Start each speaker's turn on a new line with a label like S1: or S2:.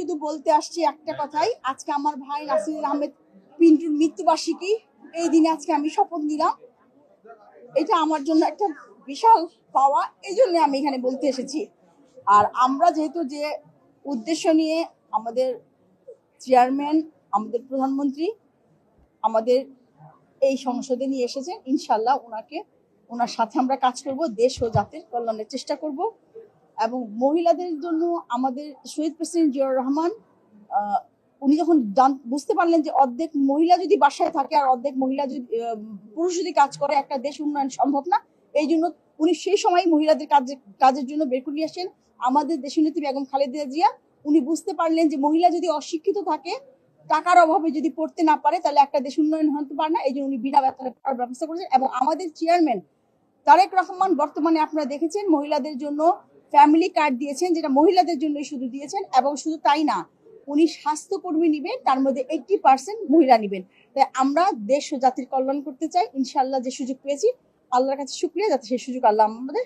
S1: শুধু বলতে আসছি একটা কথাই, আজকে আমার ভাই নাসির আহমেদ পিন্টুর মৃত্যুবার্ষিকী। এই দিনে আজকে আমি শপথ নিলাম, এটা আমার জন্য একটা বিশাল পাওয়া, এই জন্য আমি এখানে বলতে এসেছি। আর আমরা যেহেতু যে উদ্দেশ্য নিয়ে আমাদের চেয়ারম্যান, আমাদের প্রধানমন্ত্রী আমাদের এই সংসদে নিয়ে এসেছেন, ইনশাল্লাহ ওনার সাথে আমরা কাজ করব, দেশ ও জাতির কল্যাণের চেষ্টা করব। এবং মহিলাদের জন্য আমাদের শহীদ প্রেসিডেন্ট জিয়াউর রহমান উনি যখন বুঝতে পারলেন যে অর্ধেক মহিলা যদি বাসায় থাকে আর অর্ধেক মহিলা যদি পুরুষ যদি কাজ করে, একটা দেশ উন্নয়ন সম্ভব না। এই জন্য উনি সেই সময় মহিলাদের কাজের জন্য বের করে নিয়ে আসেন আমাদের দেশনেত্রী বেগম খালেদা জিয়া। উনি বুঝতে পারলেন যে মহিলা যদি অশিক্ষিত থাকে, টাকার অভাবে যদি পড়তে না পারে, তাহলে একটা দেশ উন্নয়ন হতে পারে না। এই জন্য উনি বিনা বেতনে পড়ার ব্যবস্থা করেছেন। এবং আমাদের চেয়ারম্যান তারেক রহমান বর্তমানে আপনারা দেখেছেন মহিলাদের জন্য ফ্যামিলি কার্ড দিয়েছেন, যেটা মহিলাদের জন্যই শুধু দিয়েছেন। এবং শুধু তাই না, উনি স্বাস্থ্যকর্মী নিবেন, তার মধ্যে 80% মহিলা নিবেন। তাই আমরা দেশ ও জাতির কল্যাণ করতে চাই। ইনশাল্লাহ যে সুযোগ পেয়েছি, আল্লাহর কাছে শুকরিয়া, যাতে সেই সুযোগ আল্লাহ আমাদের